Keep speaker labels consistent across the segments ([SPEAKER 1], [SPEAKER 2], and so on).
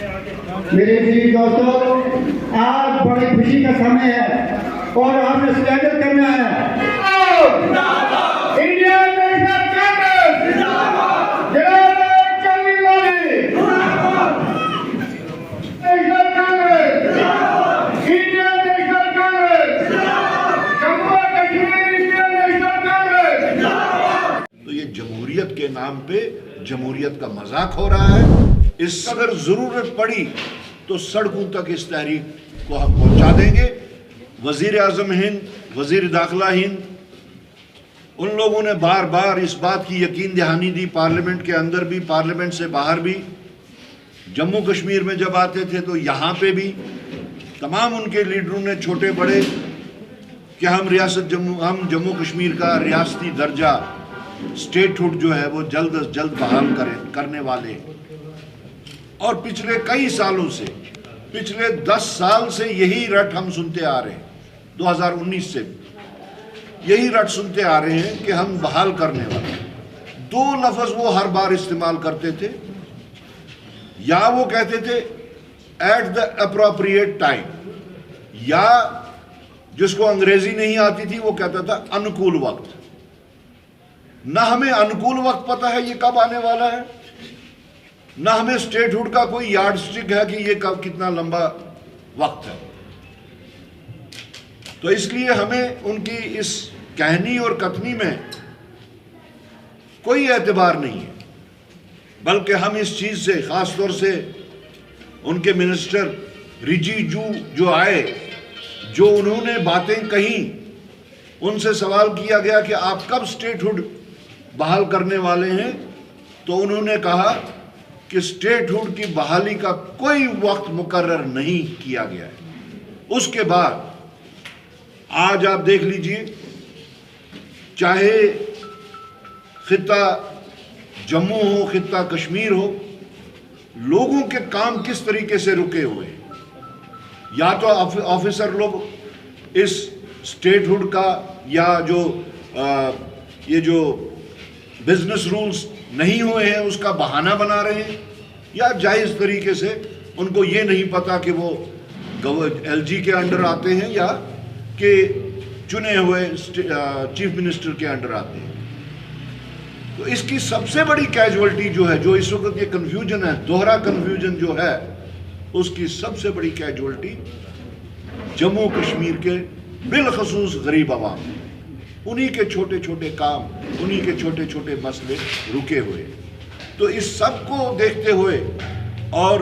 [SPEAKER 1] میرے عزیز دوستوں، آج بڑی خوشی کا سمے ہے اور ہم نے اسٹینڈ کرنا ہے۔ انڈین نیشنل کانگریس جناب Chandi Lali, national Congress, Indian national Congress, Jammu Kashmir Indian national Congress.
[SPEAKER 2] تو یہ جمہوریت کے نام پہ جمہوریت کا مذاق ہو رہا ہے۔ اس اگر ضرورت پڑی تو سڑکوں تک اس تحریک کو ہم پہنچا دیں گے۔ وزیر اعظم ہند، وزیر داخلہ ہند، ان لوگوں نے بار بار اس بات کی یقین دہانی دی، پارلیمنٹ کے اندر بھی، پارلیمنٹ سے باہر بھی، جموں کشمیر میں جب آتے تھے تو یہاں پہ بھی تمام ان کے لیڈروں نے، چھوٹے بڑے، کہ ہم جموں کشمیر کا ریاستی درجہ، اسٹیٹ ہوڈ جو ہے وہ جلد از جلد بحال کرنے والے۔ اور پچھلے کئی سالوں سے، پچھلے 10 سال سے یہی رٹ ہم سنتے آ رہے ہیں، 2019 سے یہی رٹ سنتے آ رہے ہیں کہ ہم بحال کرنے والے۔ 2 لفظ وہ ہر بار استعمال کرتے تھے، یا وہ کہتے تھے ایٹ دا اپروپریٹ ٹائم، یا جس کو انگریزی نہیں آتی تھی وہ کہتا تھا انکول وقت۔ نہ ہمیں انکول وقت پتہ ہے یہ کب آنے والا ہے، نہ ہمیں اسٹیٹ ہوڈ کا کوئی یارڈ سٹک ہے کہ یہ کتنا لمبا وقت ہے۔ تو اس لیے ہمیں ان کی اس کہنی اور کتنی میں کوئی اعتبار نہیں ہے، بلکہ ہم اس چیز سے، خاص طور سے ان کے منسٹر ریجیجو جو آئے، جو انہوں نے باتیں کہیں، ان سے سوال کیا گیا کہ آپ کب اسٹیٹ ہوڈ بحال کرنے والے ہیں، تو انہوں نے کہا کہ اسٹیٹ ہوڈ کی بحالی کا کوئی وقت مقرر نہیں کیا گیا ہے۔ اس کے بعد آج آپ دیکھ لیجئے، چاہے خطہ جموں ہو، خطہ کشمیر ہو، لوگوں کے کام کس طریقے سے رکے ہوئے ہیں۔ یا تو آفیسر لوگ اس اسٹیٹ ہوڈ کا، یا یہ جو بزنس رولز نہیں ہوئے ہیں اس کا بہانہ بنا رہے ہیں، یا جائز طریقے سے ان کو یہ نہیں پتا کہ وہ ایل جی کے انڈر آتے ہیں یا کہ چنے ہوئے چیف منسٹر کے انڈر آتے ہیں۔ تو اس کی سب سے بڑی کیجولٹی جو ہے، جو اس وقت یہ کنفیوژن ہے، دوہرا کنفیوژن جو ہے، اس کی سب سے بڑی کیجولٹی جموں کشمیر کے بالخصوص غریب عوام، انہی کے چھوٹے چھوٹے کام، انہی کے چھوٹے چھوٹے مسئلے رکے ہوئے۔ تو اس سب کو دیکھتے ہوئے اور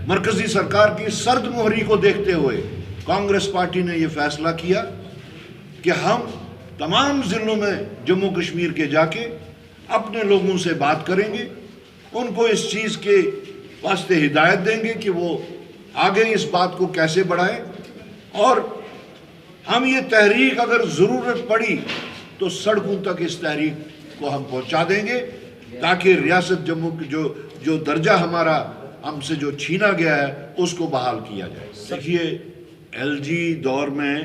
[SPEAKER 2] مرکزی سرکار کی سرد مہری کو دیکھتے ہوئے کانگریس پارٹی نے یہ فیصلہ کیا کہ ہم تمام ضلعوں میں جموں کشمیر کے جا کے اپنے لوگوں سے بات کریں گے، ان کو اس چیز کے واسطے ہدایت دیں گے کہ وہ آگے اس بات کو کیسے بڑھائیں، اور ہم یہ تحریک اگر ضرورت پڑی تو سڑکوں تک اس تحریک کو ہم پہنچا دیں گے، تاکہ ریاست جموں کی جو درجہ ہمارا ہم سے جو چھینا گیا ہے اس کو بحال کیا جائے۔ دیکھیے، ایل جی دور میں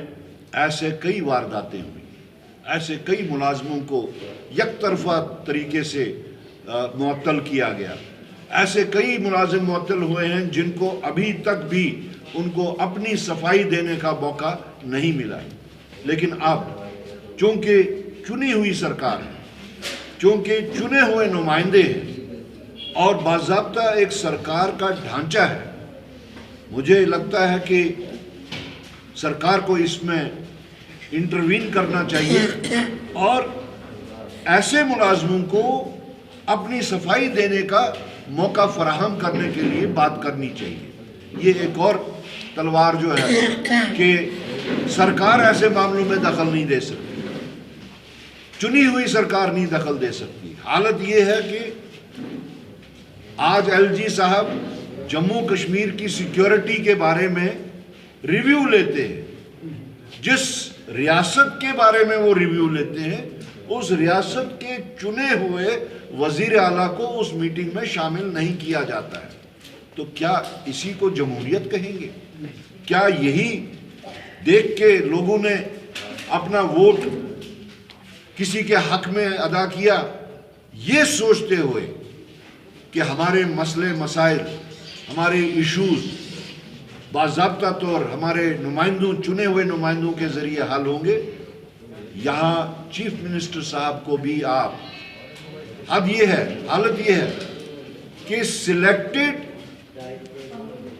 [SPEAKER 2] ایسے کئی وارداتیں ہوئی، ایسے کئی ملازموں کو یک طرفہ طریقے سے معطل کیا گیا، ایسے کئی ملازم معطل ہوئے ہیں جن کو ابھی تک بھی ان کو اپنی صفائی دینے کا موقع نہیں ملا۔ لیکن اب چونکہ چنی ہوئی سرکار ہے، چونکہ چنے ہوئے نمائندے ہیں، اور باضابطہ ایک سرکار کا ڈھانچہ ہے، مجھے لگتا ہے کہ سرکار کو اس میں انٹروین کرنا چاہیے اور ایسے ملازموں کو اپنی صفائی دینے کا موقع فراہم کرنے کے لیے بات کرنی چاہیے۔ یہ ایک اور تلوار جو ہے کہ سرکار ایسے معاملوں میں دخل نہیں دے سکتی، چنی ہوئی سرکار نہیں دخل دے سکتی۔ حالت یہ ہے کہ آج ایل جی صاحب جموں کشمیر کی سیکیورٹی کے بارے میں ریویو لیتے ہیں، جس ریاست کے بارے میں وہ ریویو لیتے ہیں، اس ریاست کے چنے ہوئے وزیر اعلیٰ کو اس میٹنگ میں شامل نہیں کیا جاتا ہے۔ تو کیا اسی کو جمہوریت کہیں گے؟ کیا یہی دیکھ کے لوگوں نے اپنا ووٹ کسی کے حق میں ادا کیا؟ یہ سوچتے ہوئے کہ ہمارے مسئلے مسائل، ہمارے ایشوز باضابطہ طور ہمارے نمائندوں، چنے ہوئے نمائندوں کے ذریعے حل ہوں گے، یہاں چیف منسٹر صاحب کو بھی آپ، اب یہ ہے، حالت یہ ہے کہ سلیکٹڈ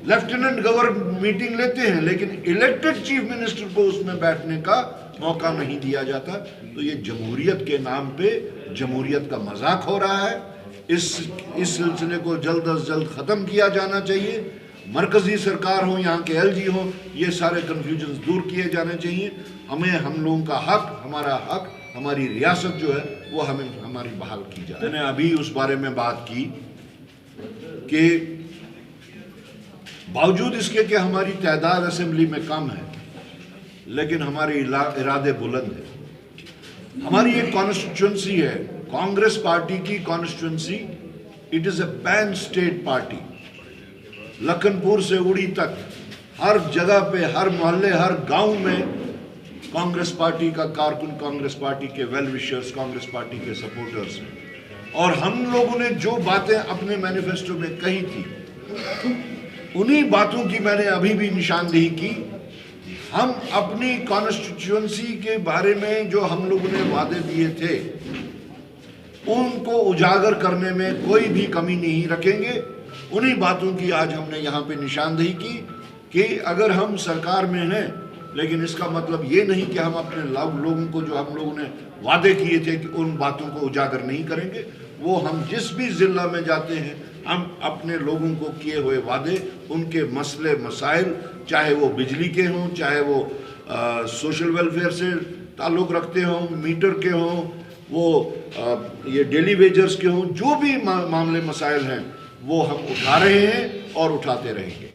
[SPEAKER 2] لیفٹیننٹ گورنر میٹنگ لیتے ہیں لیکن الیکٹڈ چیف منسٹر کو اس میں بیٹھنے کا موقع نہیں دیا جاتا. تو یہ جمہوریت کے نام پہ جمہوریت کا مذاق ہو رہا ہے. اس سلسلے کو جلد از جلد ختم کیا جانا چاہیے. مرکزی سرکار ہو، یہاں کے ایل جی ہوں، یہ سارے کنفیوژنز دور کیے جانے چاہیے. ہم لوگوں کا حق، ہمارا حق، ہماری ریاست جو ہے وہ ہماری بحال کی جائے. میں نے ابھی اس بارے میں بات کی کہ باوجود اس کے کہ ہماری تعداد اسمبلی میں کم ہے لیکن ہمارے ارادے بلند ہیں. ہماری ایک کانسٹیٹوئنسی ہے، کانگریس پارٹی کی constituency. It is a pan state party. Lakhanpur سے اڑی تک ہر جگہ پہ، ہر محلے، ہر گاؤں میں کانگریس پارٹی کا کارکن، کانگریس پارٹی کے ویل وشرز، کانگریس پارٹی کے سپورٹرز ہیں. اور ہم لوگوں نے جو باتیں اپنے مینیفیسٹو میں کہی تھی انہی باتوں کی میں نے ابھی بھی نشاندہی کی. ہم اپنی کانسٹیٹیوئنسی کے بارے میں جو ہم لوگوں نے وعدے دیے تھے ان کو اجاگر کرنے میں کوئی بھی کمی نہیں رکھیں گے. انہی باتوں کی آج ہم نے یہاں پہ نشاندہی کی کہ اگر ہم سرکار میں ہیں لیکن اس کا مطلب یہ نہیں کہ ہم اپنے لوگوں کو جو ہم لوگوں نے وعدے کیے تھے کہ ان باتوں کو اجاگر نہیں کریں گے. وہ ہم جس بھی ضلع میں جاتے ہیں ہم اپنے لوگوں کو کیے ہوئے وعدے، ان کے مسئلے مسائل، چاہے وہ بجلی کے ہوں، چاہے وہ سوشل ویلفیئر سے تعلق رکھتے ہوں، میٹر کے ہوں، وہ یہ ڈیلی ویجرز کے ہوں، جو بھی معاملے مسائل ہیں وہ ہم اٹھا رہے ہیں اور اٹھاتے رہیں گے.